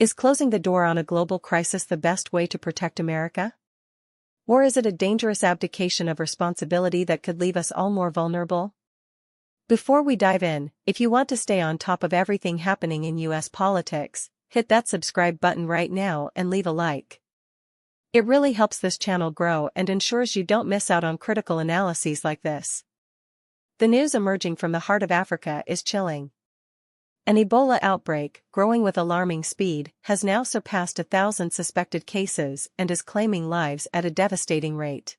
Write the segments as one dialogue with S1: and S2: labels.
S1: Is closing the door on a global crisis the best way to protect America? Or is it a dangerous abdication of responsibility that could leave us all more vulnerable? Before we dive in, if you want to stay on top of everything happening in US politics, hit that subscribe button right now and leave a like. It really helps this channel grow and ensures you don't miss out on critical analyses like this. The news emerging from the heart of Africa is chilling. An Ebola outbreak, growing with alarming speed, has now surpassed 1,000 suspected cases and is claiming lives at a devastating rate.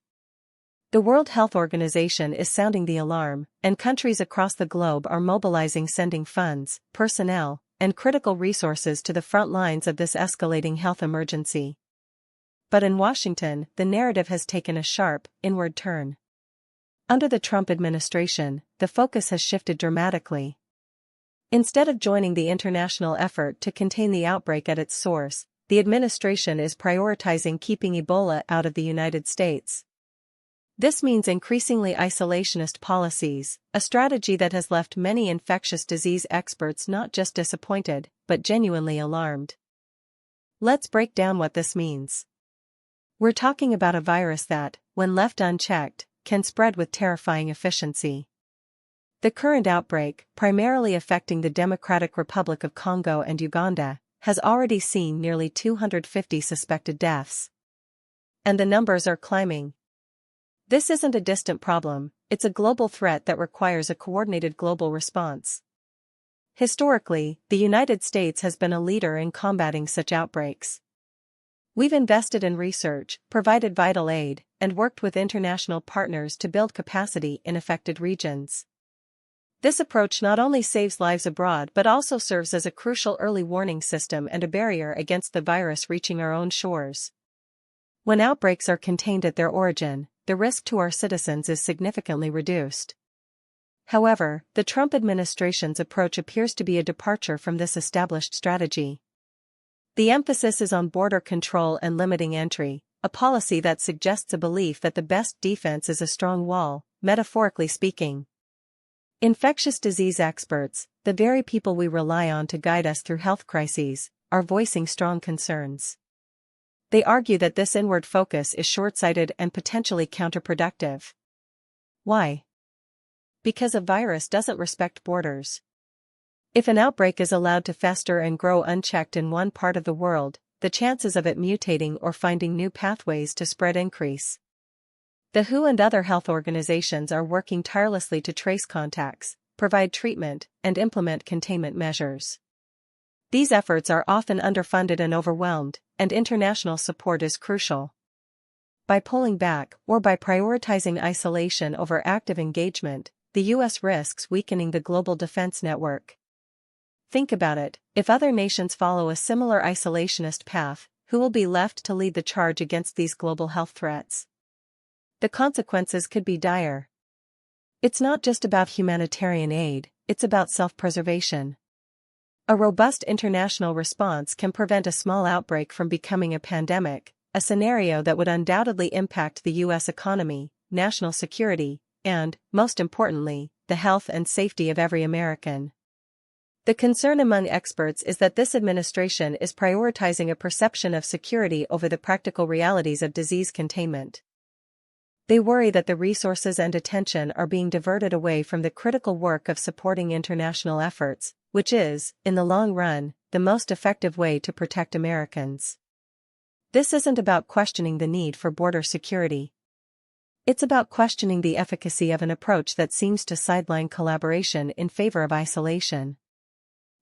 S1: The World Health Organization is sounding the alarm, and countries across the globe are mobilizing, sending funds, personnel, and critical resources to the front lines of this escalating health emergency. But in Washington, the narrative has taken a sharp, inward turn. Under the Trump administration, the focus has shifted dramatically. Instead of joining the international effort to contain the outbreak at its source, the administration is prioritizing keeping Ebola out of the United States. This means increasingly isolationist policies, a strategy that has left many infectious disease experts not just disappointed, but genuinely alarmed. Let's break down what this means. We're talking about a virus that, when left unchecked, can spread with terrifying efficiency. The current outbreak, primarily affecting the Democratic Republic of Congo and Uganda, has already seen nearly 250 suspected deaths. And the numbers are climbing. This isn't a distant problem, it's a global threat that requires a coordinated global response. Historically, the United States has been a leader in combating such outbreaks. We've invested in research, provided vital aid, and worked with international partners to build capacity in affected regions. This approach not only saves lives abroad but also serves as a crucial early warning system and a barrier against the virus reaching our own shores. When outbreaks are contained at their origin, the risk to our citizens is significantly reduced. However, the Trump administration's approach appears to be a departure from this established strategy. The emphasis is on border control and limiting entry, a policy that suggests a belief that the best defense is a strong wall, metaphorically speaking. Infectious disease experts, the very people we rely on to guide us through health crises, are voicing strong concerns. They argue that this inward focus is short-sighted and potentially counterproductive. Why? Because a virus doesn't respect borders. If an outbreak is allowed to fester and grow unchecked in one part of the world, the chances of it mutating or finding new pathways to spread increase. The WHO and other health organizations are working tirelessly to trace contacts, provide treatment, and implement containment measures. These efforts are often underfunded and overwhelmed, and international support is crucial. By pulling back, or by prioritizing isolation over active engagement, the U.S. risks weakening the global defense network. Think about it, if other nations follow a similar isolationist path, who will be left to lead the charge against these global health threats? The consequences could be dire. It's not just about humanitarian aid, it's about self-preservation. A robust international response can prevent a small outbreak from becoming a pandemic, a scenario that would undoubtedly impact the U.S. economy, national security, and, most importantly, the health and safety of every American. The concern among experts is that this administration is prioritizing a perception of security over the practical realities of disease containment. They worry that the resources and attention are being diverted away from the critical work of supporting international efforts, which is, in the long run, the most effective way to protect Americans. This isn't about questioning the need for border security. It's about questioning the efficacy of an approach that seems to sideline collaboration in favor of isolation.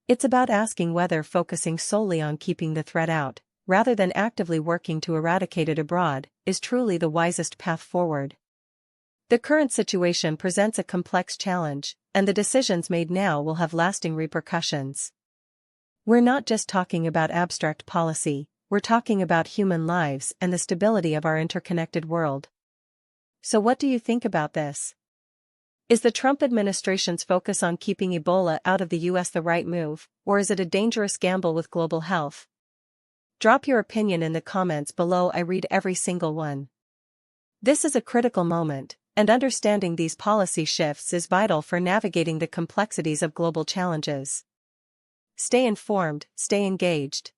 S1: It's about asking whether focusing solely on keeping the threat out, rather than actively working to eradicate it abroad, is truly the wisest path forward. The current situation presents a complex challenge, and the decisions made now will have lasting repercussions. We're not just talking about abstract policy, we're talking about human lives and the stability of our interconnected world. So what do you think about this? Is the Trump administration's focus on keeping Ebola out of the U.S. the right move, or is it a dangerous gamble with global health? Drop your opinion in the comments below. I read every single one. This is a critical moment, and understanding these policy shifts is vital for navigating the complexities of global challenges. Stay informed, stay engaged.